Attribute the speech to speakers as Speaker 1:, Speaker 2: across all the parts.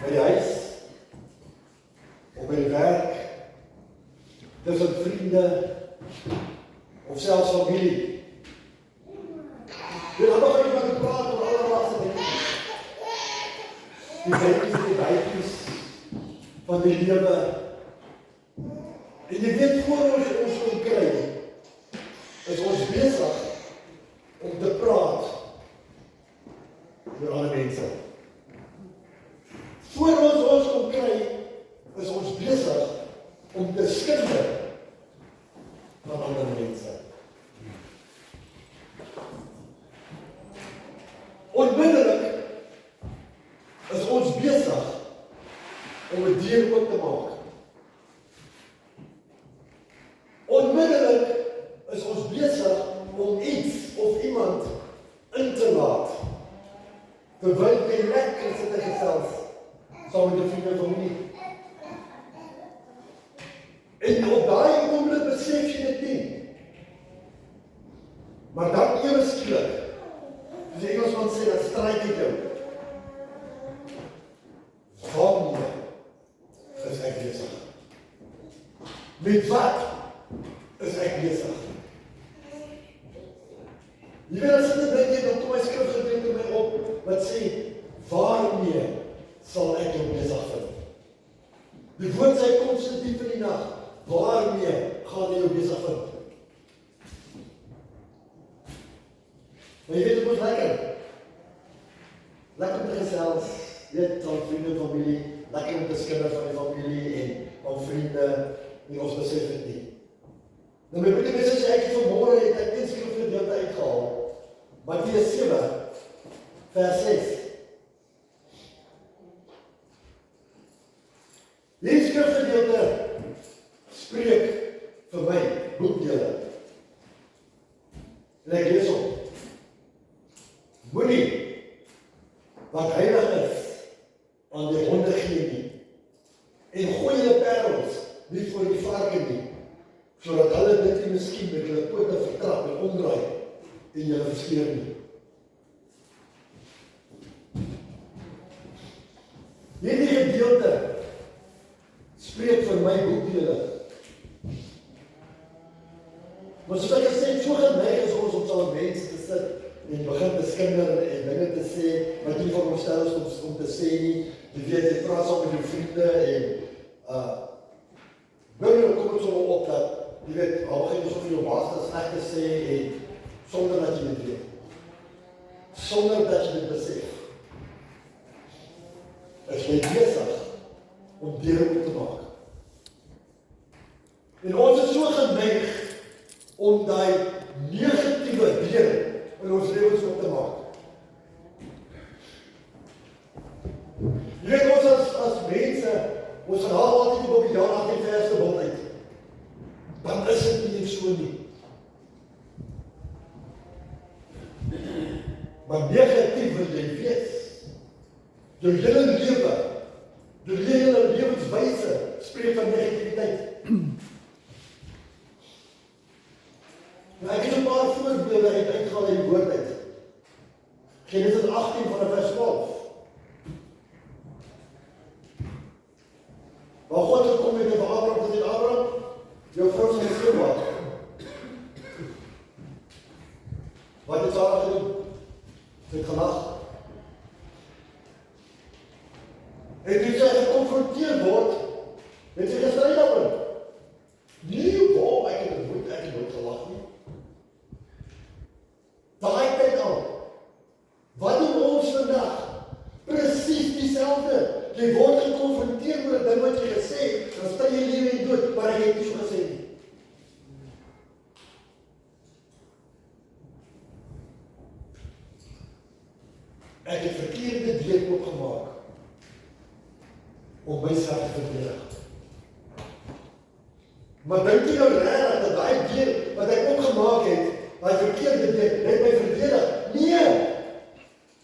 Speaker 1: by die huis, of by die werk, tussen vriende, of selfs familie. Dan begin jy met te praat oor allerlei dinge. Die bytjies van die lewe. En jy weet, voor ons kon kry, is ons besig om te praat oor ander mense. Voor ons kon kry, is ons besig om te skinder van ander mense. Onmiddellik is ons besig om 'n deur oop te maak. Onmiddellik is ons besig om iets of iemand in te laat, terwyl jy lekker sit te gesels saam met jou vriende en familie. En op daai oomblik besef jy dit nie. Maar dan ewe skielik, soos die Engelsman sê, dat stryk ek jou. Waarmee is ek besig? Met wat is ek besig? Jy weet, as dit dink jy, dan kom my skrifgedeelte my op, wat sê, waarmee sal ek jou besig vind? Die woord sê konstruktief in die nag, waarmee gaan jy jou besig vind? Maar jy weet, het moet lekker. Lekker om te gesels, weet, van vriende en familie, lekker om te skinder van die familie en van vriende, en ons besef het nie. Nou my broeder mense sê, ek het vanmorgen het ek een skrifgedeelte uitgehaal, Mattheus 7, vers 6. Die skrifgedeelte spreek vir my boekdele. En ek lees op. Moenie wat heilig is aan die honde gee nie, en gooi hulle parels nie voor die varke nie, sodat hulle dit nie miskien met hulle pote vertrap en omdraai en julle verskeer nie. Hierdie gedeelte spreek vir my boekdele. Maar soos ek gesê, so geneig is ons om saam met mense te sit en begin te skinder en dinge te sê, wat nie van ons stel is om te sê nie. Jy weet, jy praat saam met jou vriende en nou kom het so op dat, jy weet, al begin jy so vir jou baas te sleg te sê en sonder dat jy dit weet. Sonder dat jy dit besef. Is jy besig om deur op te maak. En ons is so geneig om die negatiewe deur in ons lewens op te maak. Jy weet, ons as mense, ons gaan haal altyd op die jaar af die verste bond uit. Dan is dit nie so nie. Maar negatief wil jy wees. Jou hele lewe, jou hele lewenswyse spreek van negativiteit. Nou, ek het 'n paar voorbeelde uitgehaal uit die woord uit. Genesis 18 vanaf vers 12. Waar God gekom het en vir Abraham gesê, Abraham, jou vrou sal nie veel maak. Wat het Sarah gedoen? Sy het gelag. En toe sy gekonfronteer word, het sy gestry daarin. Nee, waarom? Ek het nooit gelag nie. Daai tyd al. Wat doen ons vandag? Presies dieselfde. Jy word gekonfronteer met 'n ding wat jy gesê het, dan stry jy lewe en dood, maar jy het nie so gesê nie. Ek het verkeerde deur oopgemaak om myself te verdedig. Maar dink jy nou regtig dat daai deur wat ek opgemaak het, daai verkeerde deur, het my verdedig? Nee!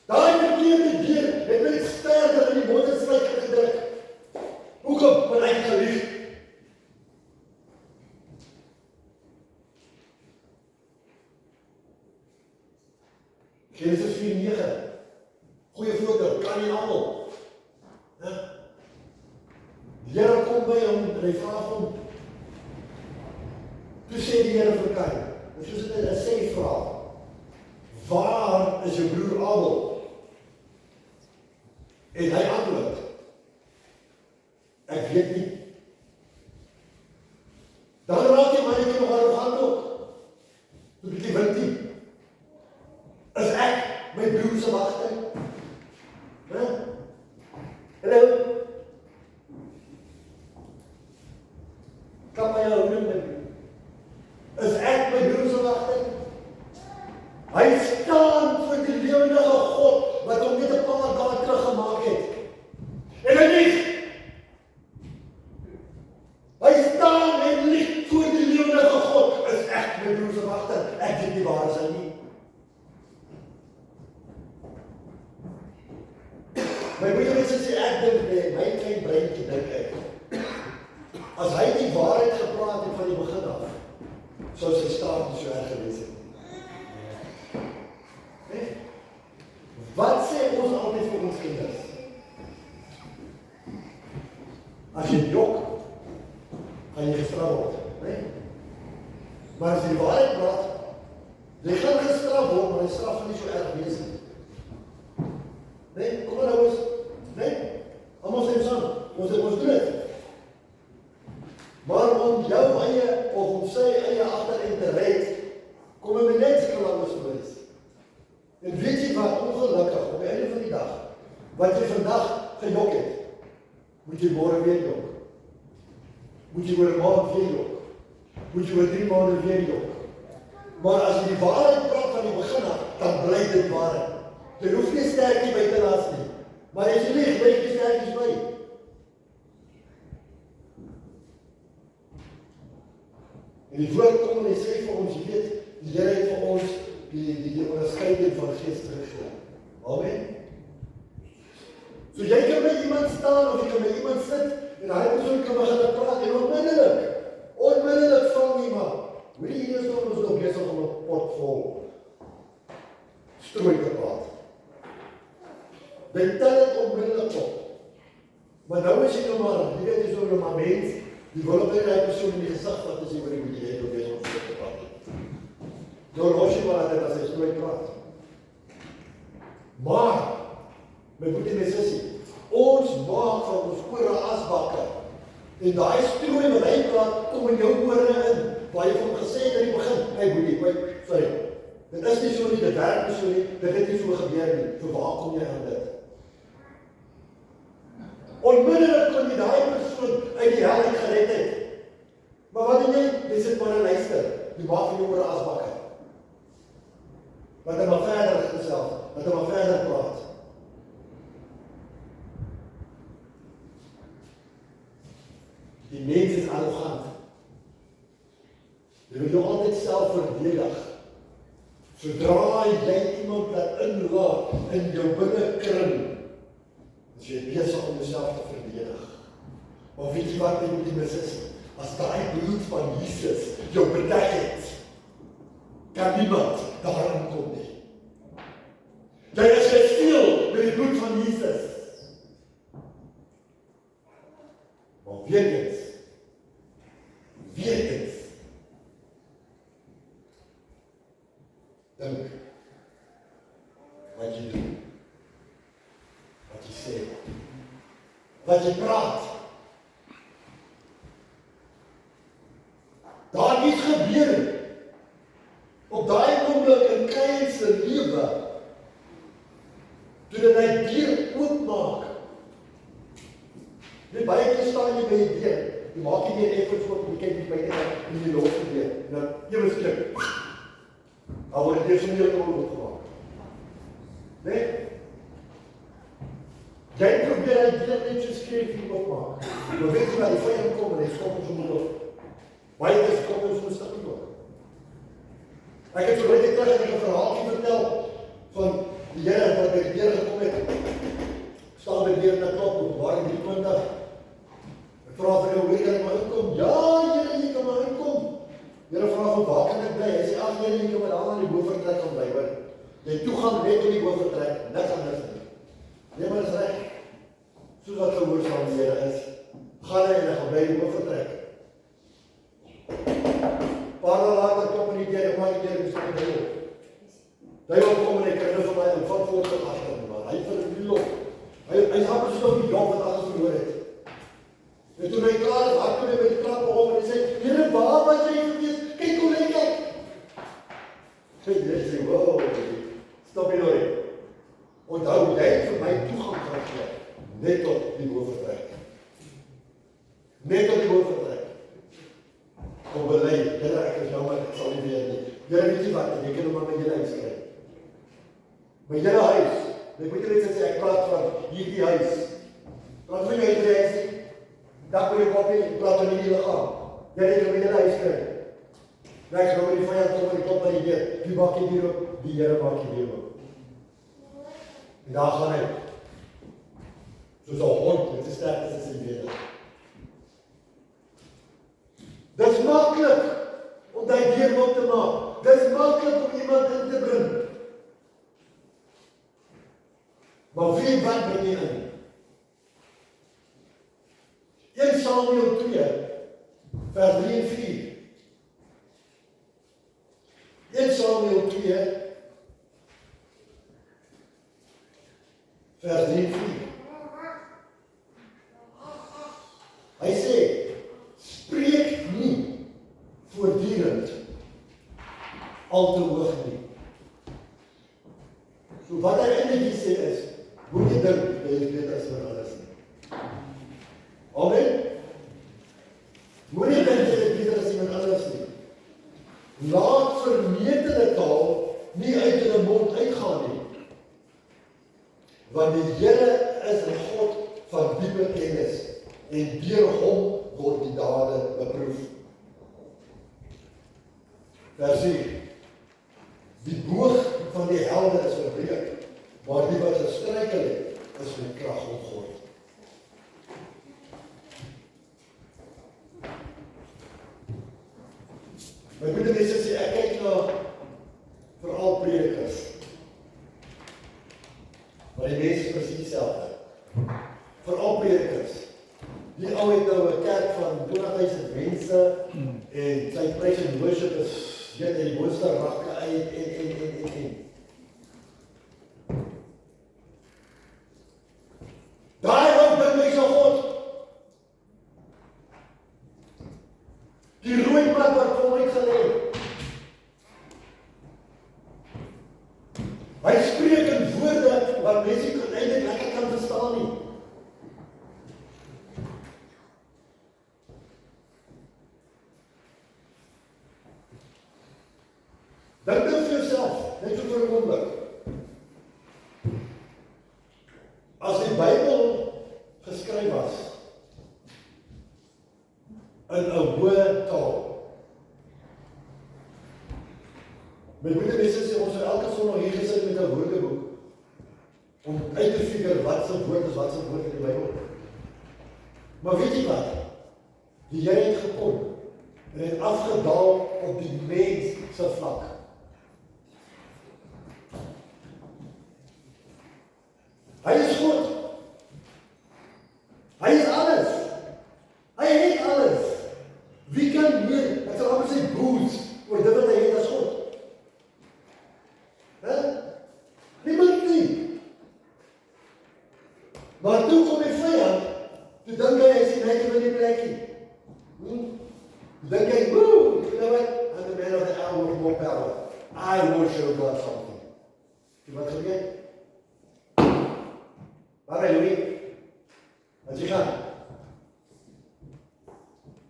Speaker 1: Daai verkeerde deur het my sterker in die motorstruik gedruk. Hoekom? Want ek het gelieg. Genesis 4:9. Goeie voorbeeld, kan nie almal. en hy vra vir hom, toe sê die Here vir Kain, en soos dit in sy vra, waar is jou broer Abel? En hy antwoord, ek weet nie. Dan raak die mannetjie nog arrogant ook. Toe bietjie wind nie. Is ek my broer se wagter? Hallo? Kan my jou noem my broer? Is ek my broer se wagter? Hy staan voor die lewendige God, wat hom net 'n paar dae terug gemaak het. En hy lieg. Hy staan en lieg voor die lewendige God. Is ek my broer se wagter? Ek weet nie waar is hy nie. My broer mense sê, ek dink nee, my klein breintjie dink ek. As hy die waarheid gepraat het van die begin af, sou sy staat nie so erg gewees het. Nee? Wat sê ons altyd vir ons kinders? As jy jok, gaan jy gestraf word. Nee? Maar as jy die waarheid praat, jy gaan gestraf word, maar die straf gaan nie so erg wees nie. Nee? Kom maar nou eens. Nee? Almal sê saam. Ons doen dit. Maar om jou eie, of om sy eie agterin te red, kom jy net so lank as wees. En weet jy wat, ongelukkig, op die einde van die dag, wat jy vandag gejok het, moet jy môre weer jok. Moet jy oor 'n maand weer jok. Moet jy oor 3 maande weer jok. Maar as jy die waarheid praat van die begin af, dan bly dit waarheid. Jy hoef nie sterkie by te laat nie. Maar as jy lieg, bly jy sterkies by. En die woord kom en hy sê vir ons, jy weet, die Here het vir ons die onderscheiding van gees teruggegee. Amen. So jy kan met iemand staan, of jy kan met iemand sit, en hy persoon kan begin praat, en onmiddellik vang iemand. Hoe die hier is ons nog besig om 'n pot vol strooi te praat. Dit tel het onmiddellik op. Maar nou is jy nou maar, jy weet jy so maar mens, die wil op die persoon in die gesig wat is hier oor die moet jy het om besig om so te praat. Door los jy maar dat as hy strooi praat. Maar, my broer en my sussie, ons maak van ons ore asbakke. En daai strooi wat hy praat, kom in jou ore in. Waar jy van hom gesê het in die begin, hey boetie, sorry. Dit is nie so nie, dit werk nie so nie, dit het nie so gebeur nie. So waar kom jy aan dit? Onmiddellik kon jy daai persoon uit die hel uit gered het. Maar wat doen jy? Jy sit maar en luister. Jy maak van jou ore asbakke. Wat hy maar verder gesels, wat hy maar verder praat. Die mens is arrogant. Jy wil jou altyd self verdedig. Sodra jy iemand laat inlaat in jou binnekring, is jy besig om jouself te verdedig. Maar weet jy wat jy moet is? As daai bloed van Jesus jou bedek het, kan niemand daarin kom nie. Jy is gesteel met die bloed van Jesus. Maar weer eens, dink wat jy doen, wat jy sê, wat jy praat. Daar iets gebeur op daai oomblik in Kain se lewe, toe dit hy deur oopmaak. Net baie keer staan jy by die deur, jy maak nie meer effort voor, jy kyk nie buitekant en jy los die deur, en dan ewe skrik, dan word die deur so meer oopgemaak. Nee? Jy probeer hy deur net so skreef nie oopmaak. Maar weet jy wat, die vyand kom en hy skop ons om op. Baie is kom ons om stik nie op. Ek het so baie terug en ek 'n verhaaltjie vertel van die Here wat by die deur gekom het. Staan by die deur en ek klop op, waar in die 20. Ek vra vir jou, hoe kan ek maar inkom? Ja, Here, jy kan maar inkom. Here vra van, waar kan ek bly? Hy sê, ag Here, jy kan maar daar aan die boventrek kan bly, hoor. Jy toegang net op die boventrek, niks anders nie. Nee, maar is reg. Soos wat gehoorsaam die Here is, gaan hy en hy gaan bly die hoof vertrek. Paar dae later kom hy die deur, maak die deur en sê hy op. Hy kom en hy kry nou van my en van voor tot agter, maar hy verloop. Hy sap so op die dom wat alles verloor het. En toe hy klaar is, hardloop hy met die klap op en hy sê, Here, waar was jy gewees? Kyk hoe lyk ek. Hy sê, wow, stop hier nooit. Onthou, jy het vir my toegang gegee, net tot die hoofvertrek. Net tot die hoofvertrek. Kom belei, Here, ek is jammer, ek sal nie weer nie. Here, weet jy wat, jy kan hom maar met julle huis kry. Maar julle huis, ek moet julle sê, ek praat van hierdie huis. Praat van jy die huis, dat moet jy kopie, ek praat van hierdie lichaam. Jy kan met julle huis kry. Nou ek gaan met die vijand tot die klop by die deur. Wie maak die deur op? Die Here maak die deur op. En daar gaan hy. Soos 'n hond met 'n sterk is in die Dis maklik om daai deur oop te maak. Dis maklik om iemand in te bring. Maar wie wat bring jy in? 1 Samuel 2, vers 3 en 4. 1 Samuel 2, vers 3 en 4. Hy sê, spreek nie voortdurend al te hoog nie. So wat hy eintlik sê is, moet jy dink, jy is beter as vir alles nie. Amen? Moet jy dink, jy is beter as iemand anders nie. Laat vermetende taal nie uit in 'n mond uitgaan nie. Want die Here is 'n God van diepe kennis en deur hom word die dade beproef. Vers 4. Die boog van die helde is verbreek, maar die wat gestruikel het, is met krag omgord. My goeie mense sê, ek kyk na veral predikers. Maar die mense is presies dieselfde. Veral predikers. Die ou het nou 'n kerk van 20.000 mense en sy praise and worship is jy die mooiste rakke uit en. Daai ou dink hy so God. Die rooi pad wat vir my gelê. Hy spreek in woorde wat mense eintlik lekker kan verstaan nie. Dink vir jouself, net so vir 'n oomblik. As die Bybel geskryf was in 'n hoë taal. My goeie mense sê ons het elke Sondag hier gesit met 'n woordeboek om uit te figure wat se woord is wat se woord in die Bybel. Maar weet jy wat? Die Here het gekom en het afgedaal op die mens se vlak. Hy is God. Hy is alles. Hy het alles. Wie kan meer, ek sal amper sê boos oor dit wat hy het as God? Niemand nie. Maar toe kom die vyand, toe dink hy is die neighbor van die plekkie. Dink hy, you know what? I'm the man of the hour with more power. I will show God something. Die wat gebeur? Waar hy Louis? Wat jy gaan?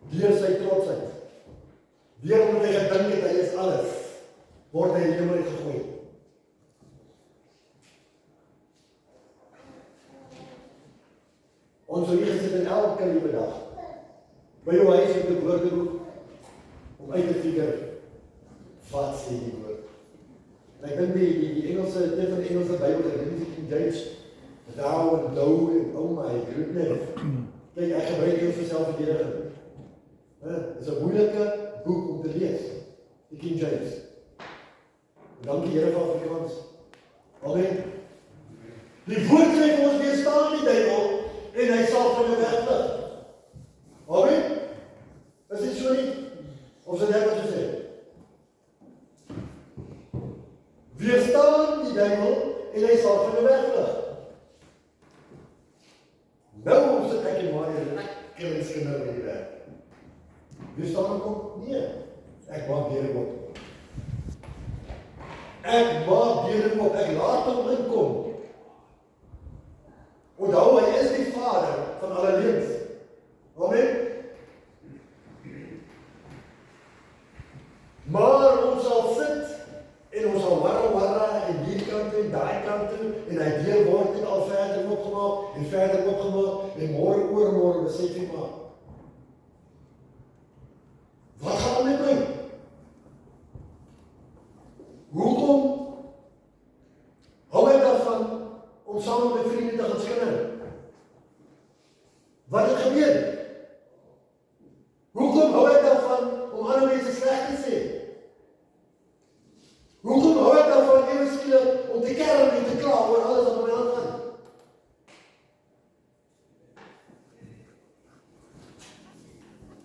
Speaker 1: Deur sy trotsheid. Deur omdat hy gedink het, hy is alles, word hy in die hemel gegooi. Ons sou hier gesit in elke liewe dag. By jou huis met 'n woordeboek, om uit te figure, wat sê die woord? En ek dink die Engelse, dit van die Engelse Bybel, ek dink die King James, thou en thou en oh my goodness. Kijk, ek gebruik heel vir selfverdediging. Het is 'n moeilike boek om te lees, die King James. En dankie Here vir Afrikaans. Amen. Die woord sê vir ons weerstaan die duiwel en hy sal van jou wegvlug. sit ek en maar hier lekker by die werk. Wie staan ek op? Nee, ek maak deur op. Ek maak deur op, ek laat hom inkom. Onthou, hy is die Vader van alle lewens. Amen. Maar ons sal sit en ons sal warra en die kant en daai kant toe en hy deur word en al verder opgemaak en môre oormôre besef jy maar. Wat gaan met my? Hoekom hou ek daarvan om saam met my vriende te gaan skinder? Wat het gebeur? Hoekom hou ek daarvan om ander mense sleg te sê? Hoekom hou ek daarvan ewe skielik om te kerm en te kla oor alles wat my aangaan?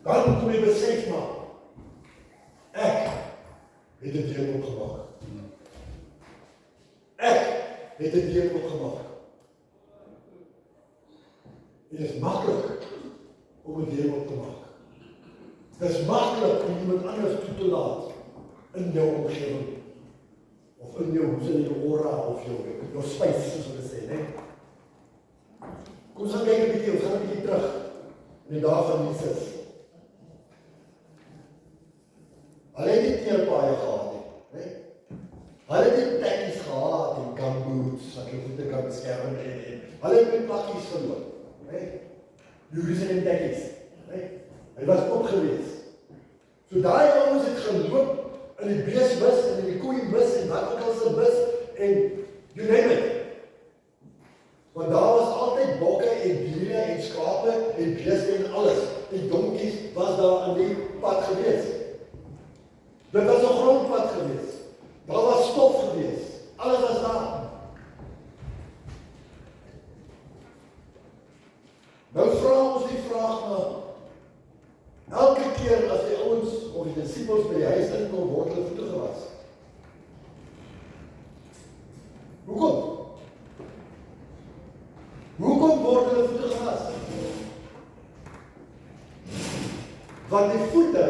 Speaker 1: Dan kom jy besef maar, ek het dit deel opgemaak. Ek het dit deel opgemaak. En dit is maklik om dit deel op te maak. Dit is maklik om iemand anders toe te laat in jou omgewing. Of in jou, jou aura of jou space, soos hulle sê, né? Kom ons gaan kyk 'n bietjie, ons gaan 'n bietjie terug in die dae van Jesus. Hulle het nie teerpaaie gehad nie, né? Hulle het nie tekkies gehad en gumboots, wat hulle voete kan beskerm en hulle het met plakkies geloop, né? Jerusalem tekkies, né? Hy was opgewees. So daai ouens het geloop in die beesbus en in die koeienbus en wat ook al se bus en you name it. Want daar was altyd bokke en diere en skape en beeste en alles. En donkies was daar in die pad gewees. Dit was 'n grondpad gewees. Daar was stof gewees. Alles was daar. Nou vra ons die vraag na elke keer as die ouens of die disippels by die huis inkom, word hulle voete gewas. Hoekom? Hoekom word hulle voete gewas? Want die voete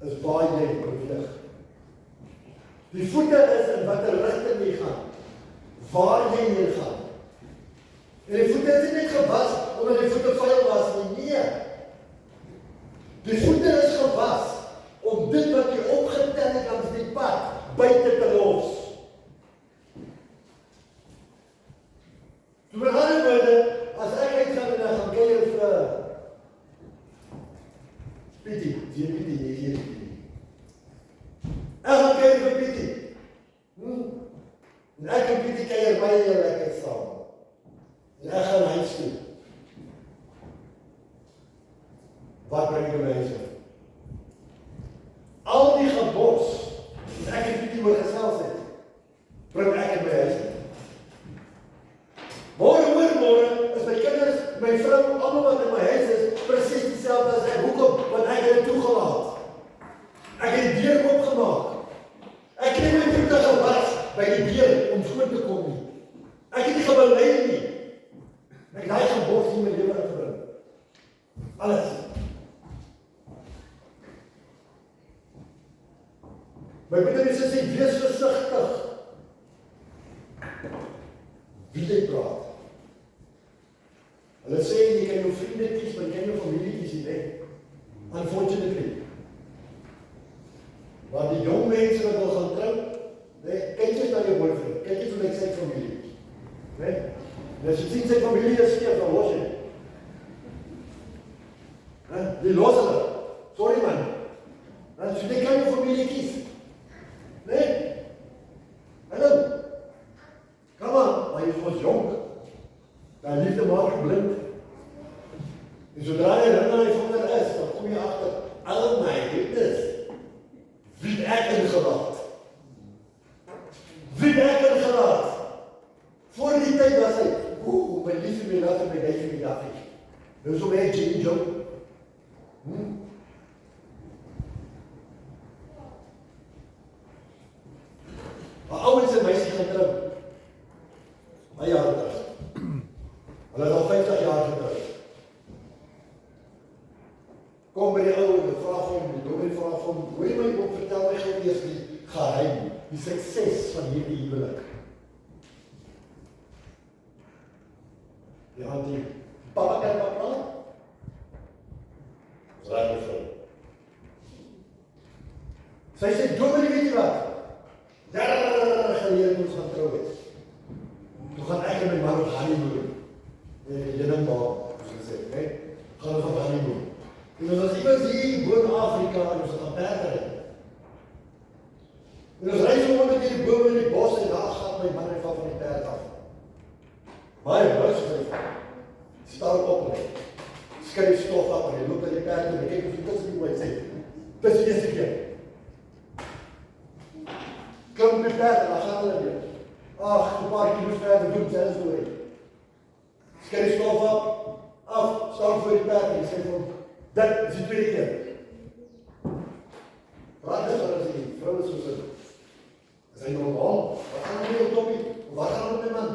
Speaker 1: is waar jy beweeg. Die voete is in watter rigting jy gaan, waar jy heen gaan. En die voete is nie net gewas omdat die voete vuil was nie, nee. Die voete is gewas om dit wat jy opgetel het langs die pad buite te los. Met ander woorde, as ek uitgaan en ek gaan kuier vir Pietie, hier. Ek gaan kuier vir Pietie. En ek en Pietie kuier baie lekker saam. En ek gaan huis toe. Wat bring jy my huis toe? Al die gebos, wat ek en Pietie oor gesels het, bring ek in my huis toe. Môre is my kinders, my vrou, almal wat in my huis is, presies dieselfde as ek. Hoekom? Want ek het dit toegelaat. Ek het die deur oopgemaak. Ek het my voete gewas by die deur om skoon te kom nie. Ek het nie gebelei nie. Ek het daai gebod in my lewe ingebring. Alles. My broers en susters, wees versigtig. Wie jy praat. Hulle sê, jy kan jou vriende kies, maar jy kan jou familie kies nie, unfortunately. Maar die jong mense wat wil gaan trou, kyk eens na jou boyfriend, kyk eens hoe lyk sy familie. En as jy sien sy familie is skeef, dan los jy. Die los hulle. Sorry man. So jy kan jou familie kies. Hallo. Come on, maar jy was jong. Daar liefde maak blind. En zodra jy ring aan die vinger is, dan kom jy agter, oh my goodness, wie het ek ingelaat? Wie het ek ingelaat? Voor die tyd was hy, my liefde my laat en my liefde my laat ek. Nou so my Jenny Joe. Maar ouens en meisie gaan trou. Baie jare terug. Hulle het al 50 jaar getrou. van, hoor jy my op, vertel my gou eers die geheim, die sukses van hierdie huwelik. Die auntie, papa kan wat praat? Dis raar vrou. Sy sê, dominee, weet jy wat? Jare gelede toe ons gaan trou het. Toe gaan ek en my man op honeymoon. Jeningbaar, soos gesê, nee? Gaan ons op honeymoon. En ons was iemand hier boven Afrika en ons gaan perde ry. En ons reis onder die bome in die bos en daar gaan my man en val van die perd af. Baie rustig. Staan op en skryf stof af en hy loop na die perd en kyk of hy tussen die oor sê. Dis die eerste keer. Klim die perd en dan gaan hulle weer. Ag, 'n paar kilo's verder doen selfs oor. Skryf stof af, staan voor die perd en sê vir hom, dit is die tweede keer. Praat is wat as die vrou is soos is hy normaal? Wat gaan hy op toppie? Wat gaan hy op die man?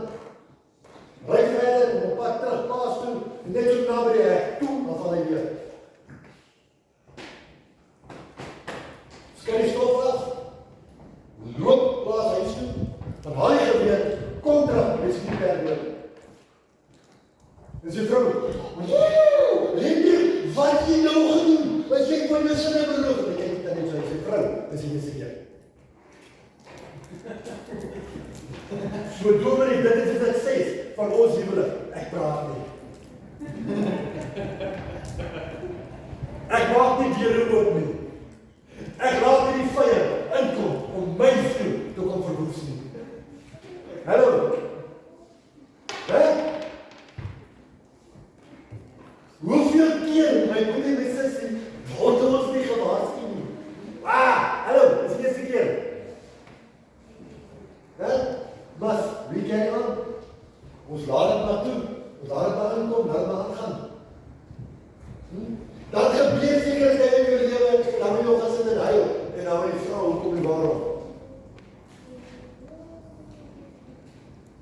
Speaker 1: Ry verder en op pad terug plaas toe, net so na by die hek toe, dan val hy weer. Skryf stof af, loop plaas huis toe, van haal jy geweer, kom terug, en is die perd door. En sy vrou, Lindy, wat jy nou gedoen? Wat jy van jou sinne beroof? En ek dan net sy vrou, is die eerste keer. So dominee, dit is die sukses van ons huwelik. Ek praat nie. Ek maak nie deure oop nie. Ek laat nie die vyand inkom om my vrou te kom verwoes nie. Hallo? Hè? Hoeveel keer my moeder en my sussie word ons nie gewaarsku nie? Hallo, is die eerste keer. Hè? Maar, wie ken aan? Ons laat het maar toe. Ons laat het maar inkom, laat het maar aangaan. Dat gebeur seker as jy in jou lewe, dan moet jy nog gesit en huil. En dan moet die vrou, hoe kom jy waarom?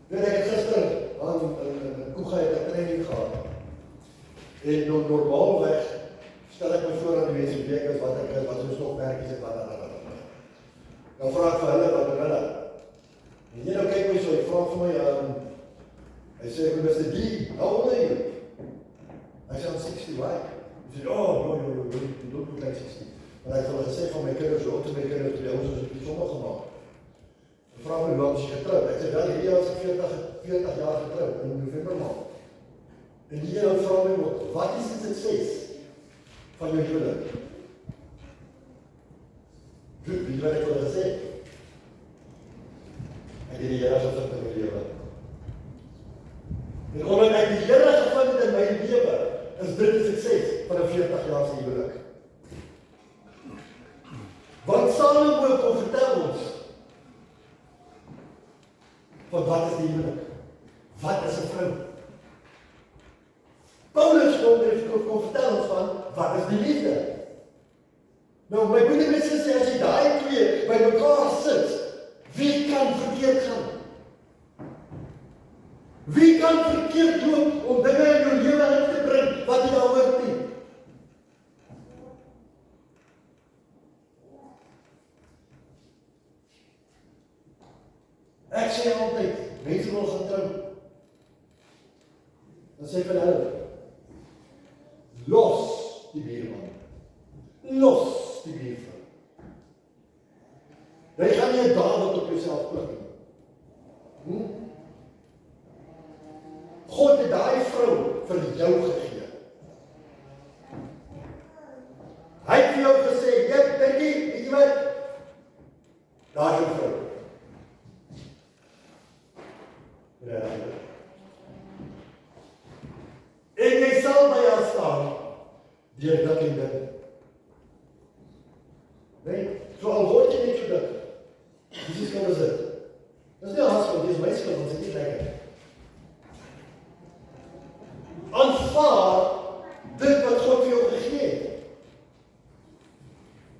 Speaker 1: Weet ek het gister aan Koega het 'n training gehad. En normaalweg stel ek my voor aan die mense wie ek is, wat ek is, wat so stokwerkies en wat. Dan vra ek vir hulle wat hulle. En jy nou kyk my so, hy vra vir my, hy sê, Mr. D, how old are you? Hy sê, I'm 60, why? Hy sê, oh, no, you don't look like 60. Maar hy het hulle gesê van my kinders, so te my kinders, toe die ons is op die sommige gemaakt. Hy vra my, waarom is jy getrouwd? Ek sê, wel, hierdie jaar is 40 jaar getrouwd, in November maand. En die Here vra my, wat is die sukses van jou huwelik? Weet jy wat ek vir hulle gesê? Ek het die Here gevind in my lewe. En omdat ek die Here gevind het in my lewe, is dit die sukses van 'n 40-jarige huwelik. Want Salomo kom vertel ons van wat is die huwelik? Wat is 'n vrou? Paulus kom vertel ons van wat is die liefde? Nou, my broeder en suster, as jy daai twee by mekaar sit, wie kan verkeerd gaan? Wie kan verkeerd loop om dinge in jou lewe in te bring wat jy daar hoort nie? Ek sê altyd, mense wil gaan trou. Dan sê ek vir hulle, los die buurman. Los die buurvrou. Jy gaan nie 'n Dawid op jouself plik nie. God het daai vrou vir jou gegee. Hy het vir jou gesê, jy Dirkie, weet jy wat? Daar is 'n vrou. En jy sal by haar staan, deur dik en dik. Nee, so al word jy net so dik. Dis is kan dit. Dis nie haar skuld, dis my skuld, want dit is nie lekker. Aanvaar dit wat God vir jou gegee het.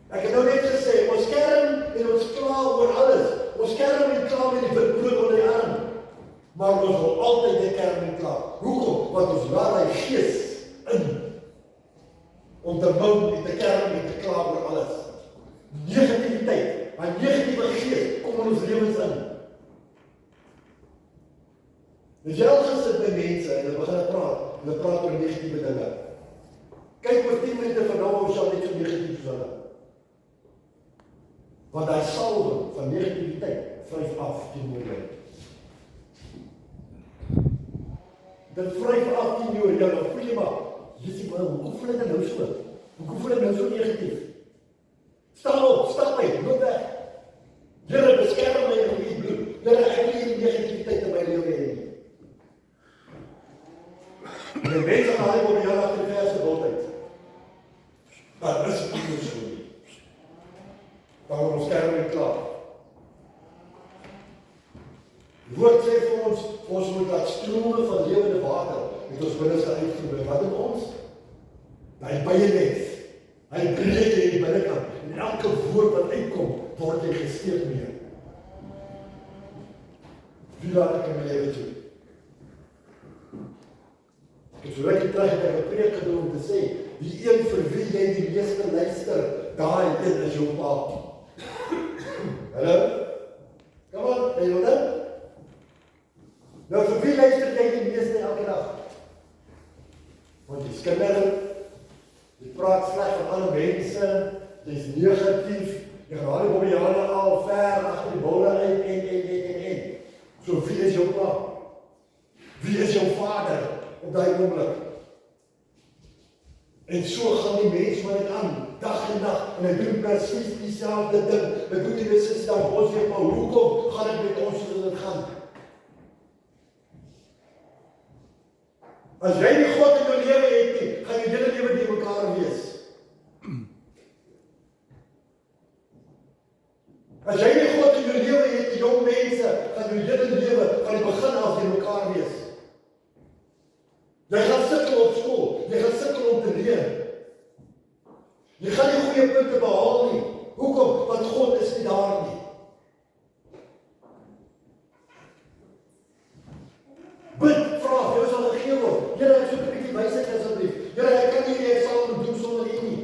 Speaker 1: Ek het nou net gesê, ons kerm en ons kla oor alles. Ons kerm en kla met die wit brood onder die arm. Maar ons wil altyd die kerm en kla. Hoekom? Want ons laat hy gees in. Om te bou en te kerm en te kla oor alles. mense en hulle begin praat. Hulle praat oor negatiewe dinge. Kyk oor 10 minute van nou hoe sal net so negatief soos hulle. Want daai salwing van negativiteit vryf af teenoor jou. Dit vryf af teenoor jou, dan voel jy maar, jy maar, hoekom voel ek nou so? Hoekom voel ek nou so negatief? Staan op, stap uit, loop weg. Here, beskerm my in die bloed. Here, ek wil nie negativiteit in my lewe hê nie. En die mense aan hy word jou achter die verse botheid. Daar is nie so nie. Dan word ons skerm en klaar. Die woord sê vir ons moet dat strome van lewende water met ons binneste uitgebring. Wat doen ons? Hy baie net. Hy breek in die binnekant. En elke woord wat uitkom, word hy gesteek mee. Wie laat ek in my lewe toe? Ek het so lekker terug het ek 'n preek gedoen om te sê, die een vir wie jy die meeste luister, daai een is jou pa. Hallo? Kom aan, ben jy nou? Nou vir wie luister jy die meeste elke dag? Want jy skinder, jy praat sleg van ander mense, jy is negatief, jy gaan die bobbejane al ver agter die bolle uit en. So wie is jou pa? Wie is jou vader op daai oomblik? En so gaan die mens maar net aan, dag en dag, en hy doen presies dieselfde ding. Hy doen die mense staan, ons sê, maar hoekom gaan dit met ons soos dit gaan? As jy nie God in jou lewe het nie, gaan jou hele lewe nie mekaar wees. As jy nie God in jou lewe het, die jong mense, gaan jou hele lewe van die begin af nie mekaar wees. Jy gaan sukkel op skool, jy gaan sukkel om te leer. Jy gaan nie goeie punte behaal nie. Hoekom? Want God is nie daar nie. Bid, vra, jy sal gegee word. Here, ek soek 'n bietjie wysheid asseblief. Here, ek kan nie die eksamen doen sonder U nie.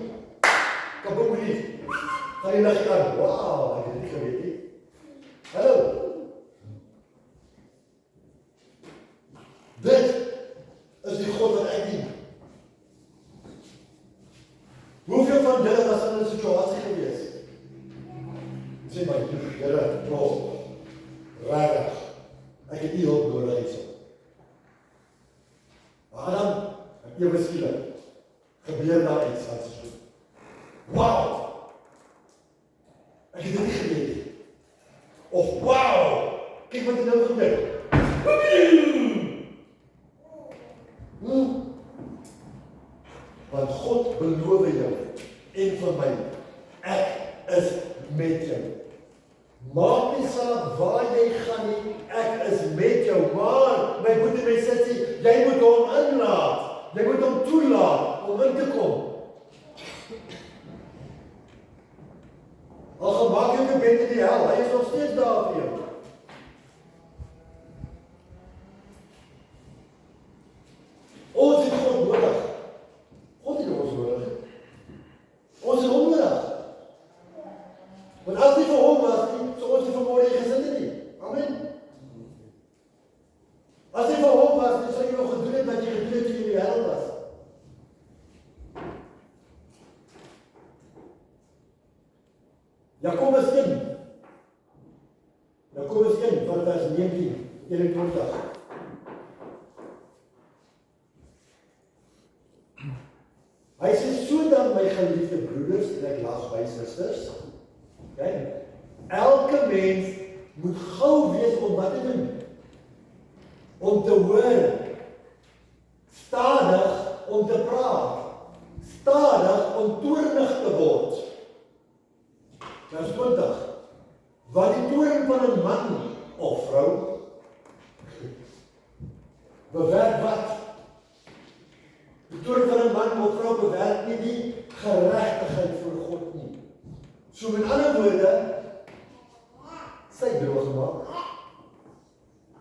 Speaker 1: Kaboom nie. Gaan jy net aan. Wow, ek het dit nie geweet nie. Hallo. Dit is die God wat ek dien. Hoeveel van julle was in 'n situasie gewees? Sê maar, Here, regtig, ek het U hulp nodig hierso. Maar dan, ewe skielik, gebeur daar iets wat so. Wow! Ek het dit nie geweet nie. Of wow! Kyk wat het nou gebeur. Want God beloof jou en vir my, ek is met jou. Maak nie saak waar jy gaan nie, ek is met jou, maar my broer en my sussie, jy moet hom inlaat, jy moet hom toelaat om in te kom. Al gemaak jy gebed in die hel, hy is nog steeds daar vir jou. Ons het God nodig. God het ons nodig. Ons het hom nodig. Want as nie vir hom was nie, so ons nie vanmorgen hier gesit nie. Amen. As nie vir hom was nie, sal jy nog gedoen het wat jy gedoen het toe jy in die hel was. Jakobus 1 van vers 19, 21. Hy sê, so dan my geliefde broeders, en ek las by susters, okay, elke mens moet gou wees om wat te doen? Om te hoor, stadig om te praat, stadig om toornig te word. Vers 20. Wat die toorn van 'n man of vrou bewerk wat? Die toorn van 'n man of vrou bewerk nie die geregtigheid voor God nie. So met ander woorde, sy droog gemaak.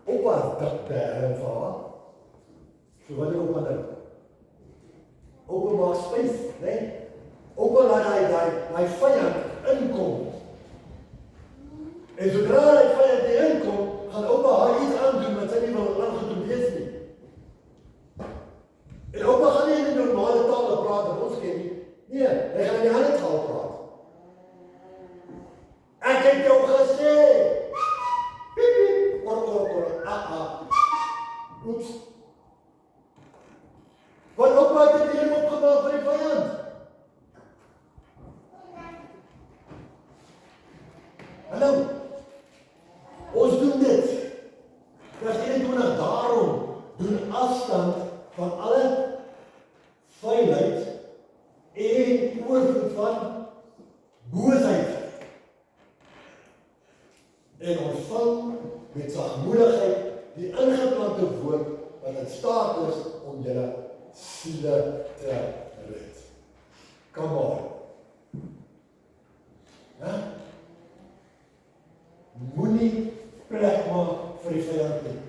Speaker 1: Oupa dik daar vir haar. So wat doen oupa nou? Oupa maak spys, né? Oupa laat hy vyand inkom. En zodra hy vyand inkom, gaan oupa haar iets aandoen wat sy nie wil aangedoen wees nie. Nee, hy gaan in die ander taal praat. Ek het jou gesê. Piep, piep, kor, oeps. Wat ook maar het die opgemaak vir die vijand? Hallo, ons doen dit. Vers 21, daarom doen afstand van alle vuilheid en oorvloed van boosheid. En ontvang met sagmoedigheid die ingeplante woord wat in staat is om julle siele te red. Come on. Ja? Moenie plek maak vir die vyand nie.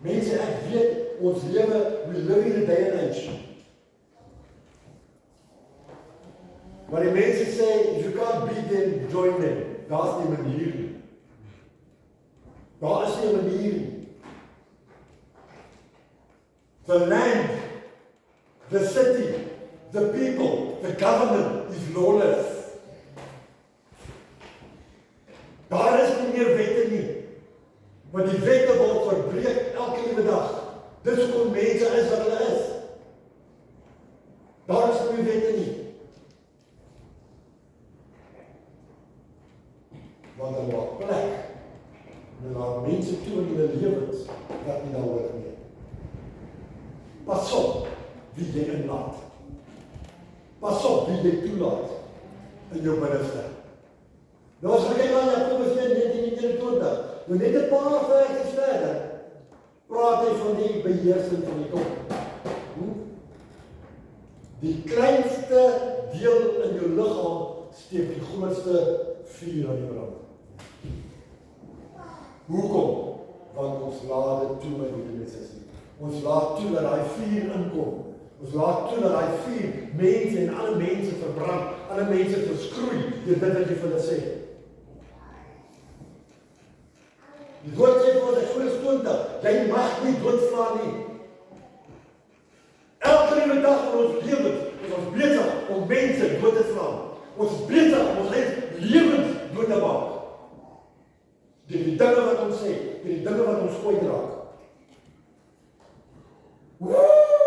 Speaker 1: Mense, ek weet, ons lewe, we live in a day and age. Maar die mense sê, if you can't beat them, join them. Daar is nie manier nie. Daar is nie manier nie. The land, the city, the people, the government is lawless. Daar is nie meer wette nie. Want die wette word verbreek elke liewe dag. Dis hoekom mense is wat hulle is. Daar is nie wette nie. Want hulle maak plek. En laat mense toe in hulle lewens wat nie daar hoort nie. Pas op wie jy inlaat. Pas op wie jy toelaat in jou binneste. Nou as ek kyk aan Jakobus 1:19-21, nou net 'n paar verse verder, praat hy van die beheersing van die tong. Die kleinste deel in jou liggaam steek die grootste vuur aan die brand. Hoekom? Want ons laat dit toe met die mense. Ons laat toe dat daai vuur inkom. Ons laat toe dat daai vuur mense en alle mense verbrand, alle mense verskroei deur dit wat jy vir hulle sê. Die woord sê vir ons, Eksodus 20, jy mag nie doodslaan nie. Elke liewe dag van ons lewens is ons besig om mense dood te slaan. Ons is besig om ons lewens dood te maak. Deur die dinge wat ons sê, deur die dinge wat ons gooi raak.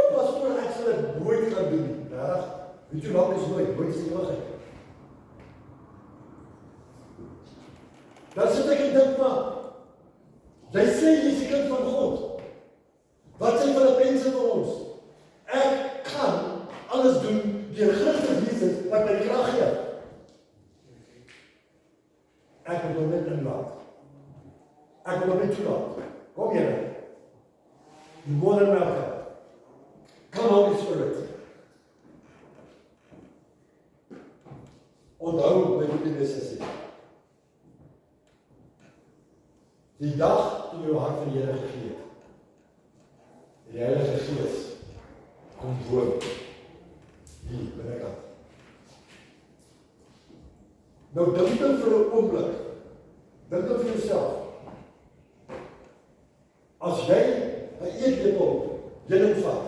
Speaker 1: Pastoor, ek sal dit nooit gaan doen nie. Ja, weet jy wat is nooit is ewigheid. Dan sit ek en dink maar, jy sê jy is die kind van God. Wat sê Filippense vir ons? Ek kan alles doen deur Christus Jesus wat my krag gee. Ek moet hom net inlaat. Ek moet hom net toelaat. Kom julle. Die modern melker. Come Holy Spirit. Onthou my goeie sessie. Die dag toe jou hart van die Here gegee het. Die Heilige Gees kom woon hier binnekant. Nou dink dan vir 'n oomblik. Dink dan vir jouself. As jy 'n eetlepel heuning vat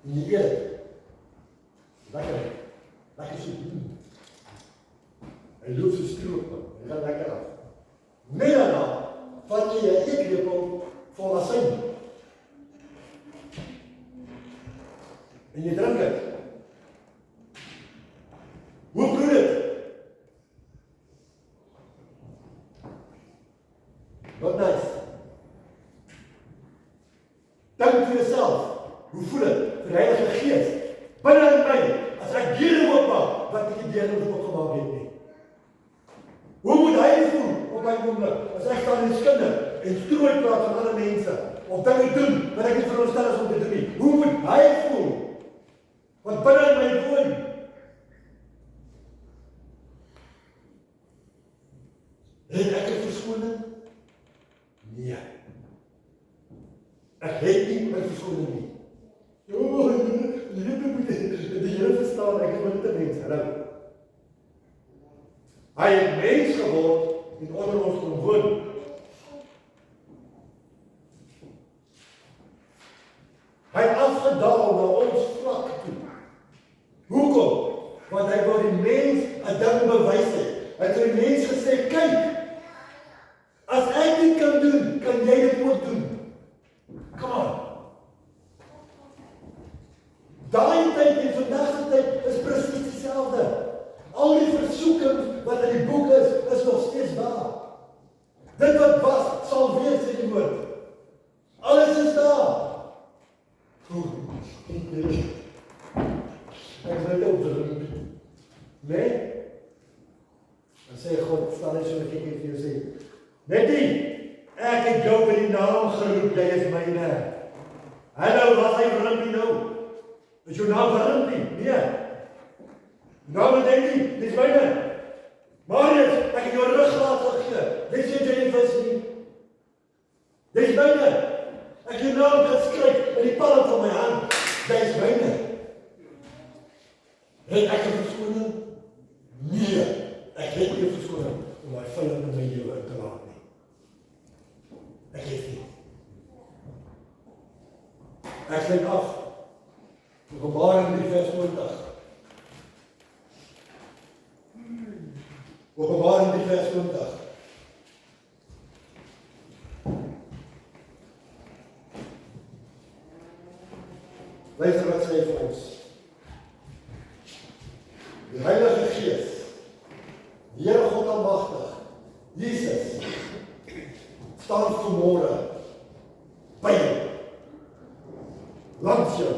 Speaker 1: en jy eet, lekker soep. Hy loop so stroop, hy gaan lekker af. Nee daarna, vat jy 'n eetlepel vol asyn. En jy drink dit. Hoe proe dit? Not nice. Dink vir jouself, hoe voel dit vir die Heilige Gees binne in my, as ek deure oopmaak, wat ek die deure moet oopgemaak het nie. Hoe moet hy voel op my oomblik, as ek staan en skinder en strooi praat aan ander mense, of dinge doen, wat ek nie veronderstel is om te doen nie. Hoe moet hy voel, wat binne in my woon? Het ek 'n verskoning? Nee. Ek het nie my verskoning nie. Die Here verstaan, ek is maar net 'n mens, hallo. Hy het mens geword en onder ons kom woon. Hy het afgedaal na ons vlak toe. Hoekom? ding bewys het. Hy het vir die mens gesê, kyk, as ek dit kan doen, kan jy dit ook doen. Come on. Daai tyd en vandag se tyd is presies dieselfde. Al die versoekings wat in die boek is nog steeds daar. Dit wat was, sal wees, sê die woord. Alles is daar. Ek wil ook verroep. Nee? Dan sê God, staan nie so dat ek vir jou sê, Nettie, ek het jou by die naam geroep, jy is myne. Hallo, wat hy verroep nie nou? Is jou naam verroep nie? Nee. Naam is Nettie, dis myne. Marius, ek het jou ruggraat gegee. Dis jy vis nie. Dis myne. Ek het jou naam geskryf in die palm van my hand. Dis myne. Het ek 'n verskoning? Nee, ek het nie 'n verskoning om my vyand in my lewe in te laat nie. Ek het nie. Ek sluit af. Openbaring 3 vers 20. Openbaring 3 vers 20. Luister wat sê hy vir ons. Die Heilige Gees, die Here God Almagtig, Jesus, staan vanmôre by jou, langs jou,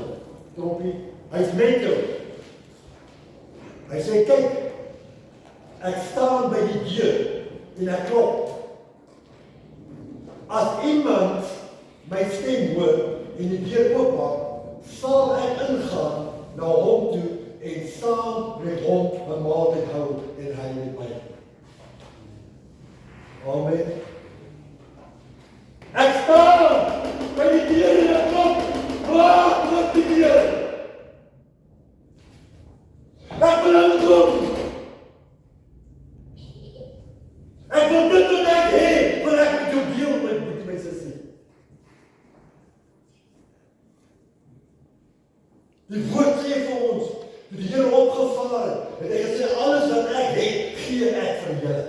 Speaker 1: trompie, hy is met jou. Hy sê, kyk, ek staan by die deur en ek klop. As iemand my stem hoor en die deur oopmaak, sal ek ingaan na hom toe en saam met hom 'n maaltyd hou en hy met my. Amen. Ek staan by die deur en ek klop. Wat die deur? Ek wil inkom. Ek wil dit wat ek het, wil ek met jou deel met my sussie. Die woord sê vir ons, toe die Here opgevaar het hy gesê, alles wat ek het, gee ek vir julle.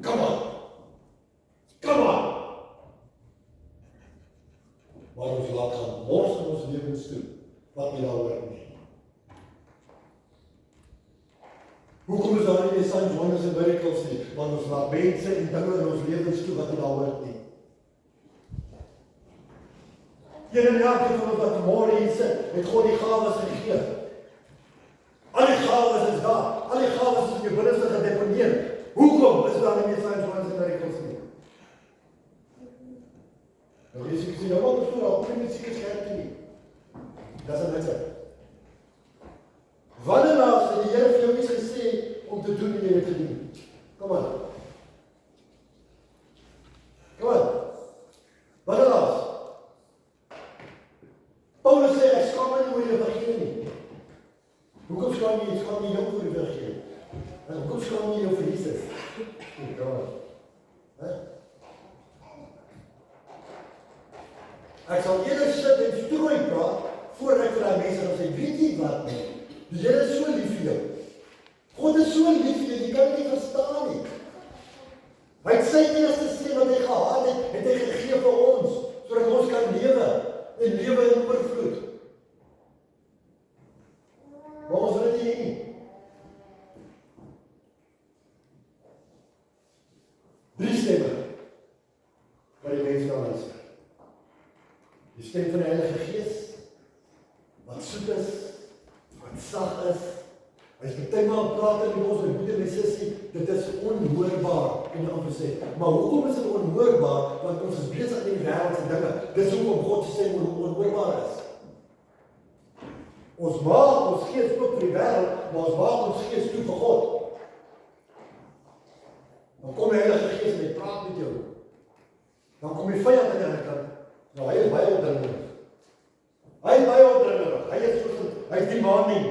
Speaker 1: Come on. Come on. Maar ons laat gaan mors in ons lewens toe, wat nie daaroor nie. Hoekom is daar nie die signs, wonders en miracles nie? Want ons laat mense en dinge in ons lewens toe, wat nie daaroor nie. Een en elke van ons wat vanmôre hier sit, het God die gawes gegee. Al die gawes is daar. Al die gawes is in jou binneste gedeponeer. Hoekom is daar nie meer signs, wonders en miracles nie? Nou lees ek sê, nou wat is voor, al nie musiek is scherp nie. Dat is net so. Wanneer laas het die Here vir jou iets gesê om te doen en jy het te doen? Kom aan. Kom aan. Wanneer laas? Paulus sê, ek skaam my nie oor die evangelie nie. Hoekom skaam jy? Ek skaam nie jou oor die evangelie. En hoekom skaam jy jou vir Jesus? Kom aan. Ek sal eerder sit en strooi praat, voordat ek vir die mense gaan sê, weet jy wat nie? Die Here is so lief vir jou. God is so lief vir jou, jy kan dit nie verstaan nie. Hy het sy eerste seun wat hy gehad het hy gegee vir ons, sodat ons kan lewe, en lewe in oorvloed. Maar ons wil dit nie hê nie. 3 stemme, wat die mense nou luister. Die stem van die Heilige Gees, wat soet is, wat sag is. Hy is partymal praat met ons, my broeder en my sussie, dit is onhoorbaar, en dan sê, maar hoekom is dit onhoorbaar? Want ons is besig in die wêreldse dinge. Dis hoekom God se stem onhoorbaar is. Ons maak ons gees oop vir die wêreld, maar ons maak ons gees toe vir God. Dan kom die Heilige Gees en hy praat met jou. Dan kom die vyand aan die ander kant. Nou, hy is baie opdringerig. Hy is baie opdringerig. Hy is die man nie.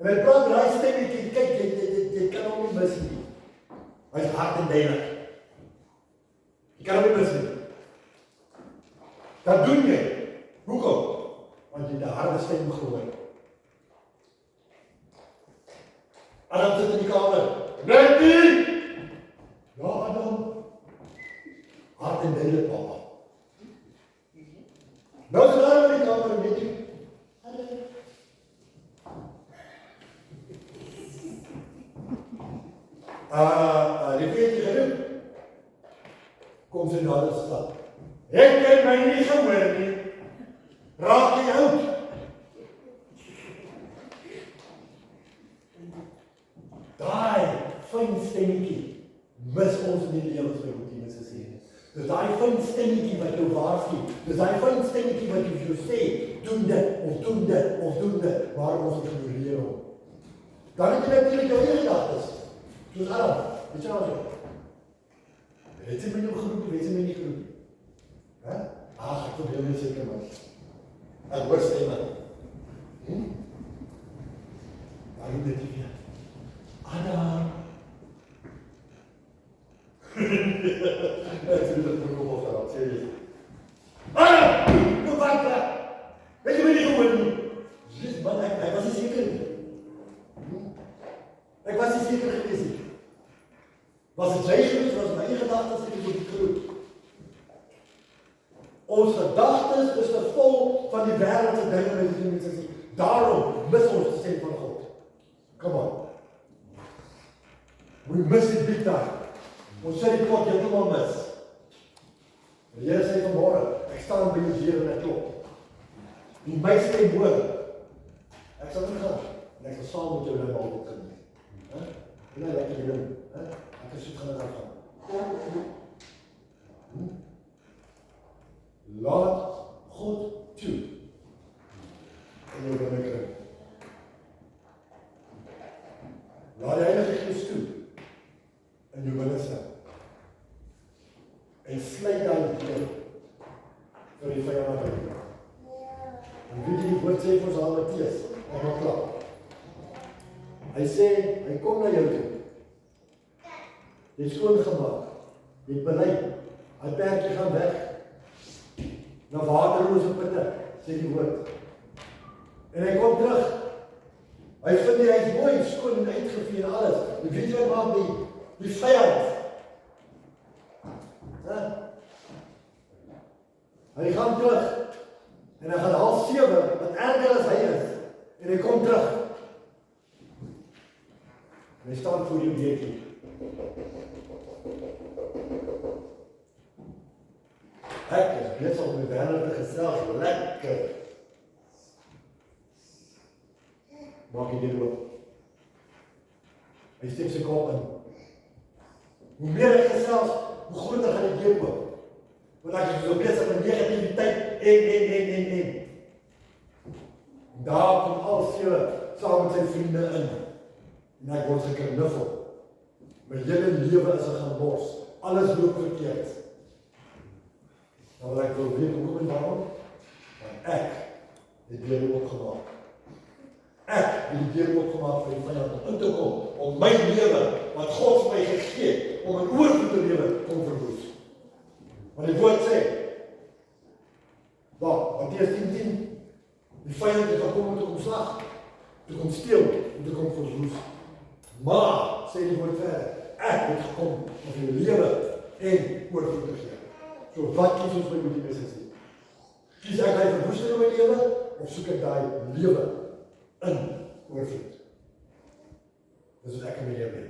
Speaker 1: En hy praat met hy stemmetjie, kyk, jy kan hom nie mis nie. Hy is hard en duidelik. Jy kan hom nie mis nie. Dat doen jy. Hoekom? Want jy het 'n harde stem gehoor. Adam sit in die kamer. Nettie! Ja, Adam. Hart en duidelik, papa. Nou is Adam in die kamer en Nettie. Die weet jy genoeg. Kom sy nader stap. Ek het my nie gehoor nie. Raak jy oud? Daai fyn stemmetjie mis ons in die lewens by wat jy mis gesê het. Dis daai fyn stemmetjie wat jou waarsku. Dis daai fyn stemmetjie wat jy sê, doen dit of doen dit of doen dit, maar ons ignoreer hom. Dan het jy natuurlik jou eie gedagtes. Soos Adam, weet jy nou so? Het jy my nou geroep, weet jy my nie geroep? Ag, ek probeer my seker man. Ek hoor stemme. Waarom dit nie weer? Adam! Ek sê dit vir kom of sê jy. Adam! Nou wacht daar! Weet jy my nie gehoor nie? Jezus man, ek was nie seker nie. Ek was nie seker gewees nie. Was het jy gewees, was my gedagtes ek het geroep. Ons gedagtes is te vol van die wêreldse dinge wat jy moet sê. Daarom mis ons die stem van God. Come on. We miss it big time. Ons sê die klok heeltemal mis. Die Here sê vanmôre, ek staan by jou deur en ek klop. Die my stem hoor. Ek sal ingaan en ek sal saam met jou nou al dit kan doen. En dan lekker doen. Ek is so gaan dit afgaan. Laat God toe in jou binnekring. Laat die Heilige Gees toe in jou binneste. En sluit dan deur vir die vyand uit. En weet jy die woord sê vir ons aan Matteus, ek maak klaar. Hy sê, hy kom na jou toe. Jy is skoongemaak. Jy het bely. Hy perkie gaan weg. Na waterlose putte, sê die woord. En hy kom terug. Hy vind hy is mooi, skoon en uitgevee en alles. En weet jy wat maak die vyand? Hy gaan terug. En hy gaan 6:30, wat erger as hy is. En hy kom terug. En hy staan voor jou deurtjie. Ek is besig om met wêreld te gesels, lekker. Maak jy dit oop. Hy steek sy kop in. Hoe meer ek gesels, hoe groter gaan die deur oop. Want ek is so besig met negativiteit en. Daar kom al 7 saam met sy vriende in. En ek word geknuffel. My hele lewe is 'n gemors. Alles loop verkeerd. Nou wil ek wil weet hoekom en waarom? Want ek het die deur oopgemaak. Ek het die deur oopgemaak vir die vyand om in te kom, om my lewe, wat God vir my gegee het, om 'n oorvloed te lewe, om verwoes. Want die woord sê, Matteus 10:10, die vyand het gekom om te kom slag, te kom steel, en te kom verwoes. Maar, sê die woord verder, ek het gekom om jou lewe en oorvloed te gee. So wat kies ons by die mense sê? Kies ek die verwoesting in my lewe, of soek ek die lewe in oorvloed? Dis wat ek in my lewe wil.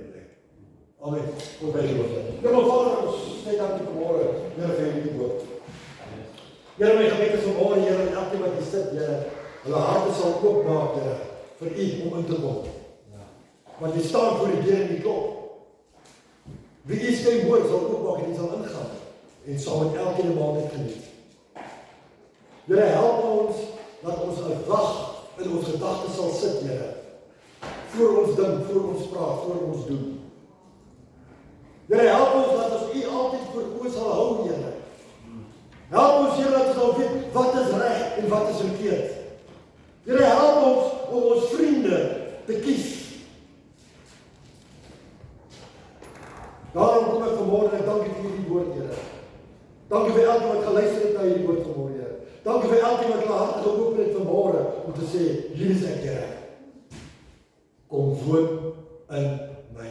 Speaker 1: Amen. Goed by die woord. Ja, maar Vader, ons sê dankie vanmôre, Here vir hierdie woord. Here, my gebed is vanmôre, Here, en elkeen wat hier sit, Here, hulle harte sal oopmaak, Here, vir U om in te kom. Want jy staan voor die deur en die klop. Wie U stem hoor, sal oopmaak en jy sal ingaan. En sal met elkeen 'n maaltyd geniet. Here, help ons, dat ons 'n wag in ons gedagtes sal sit, Here. Voor ons dink, voor ons praat, voor ons doen. Here, help ons dat ons U altyd voor oë sal hou, Here. Help ons, Here, dat ons sal weet wat is reg en wat is verkeerd. Here, help ons om ons vriende te kies. Daarom kom ek vanmôre en ek dank U vir hierdie woord, Here. Dankie vir elkeen wat geluister het na hierdie woord vanmôre, Here. Dankie vir elkeen wat hulle harte geopen het vanmôre om te sê, hier is ek, Here. Kom woon in my.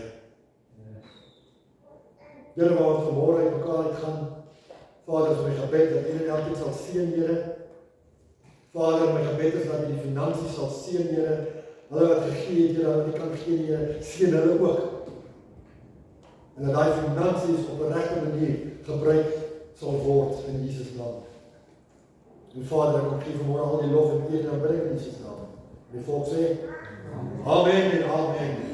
Speaker 1: Here waar ons vanmôre uit mekaar uitgaan, Vader, is my gebed dat U elkeen sal seën, Here. Vader, my gebed is dat U die finansies sal seën, Here. Hulle wat gegee het, Here, hulle wat kan gee, Here, seën hulle ook. En dat daai finansies op 'n regte manier gebruik sal word in Jesus naam. En Vader, ek gee vanmôre al die lof en eer en aanbidding in Jesus naam. Die volk sê, Amen en Amen.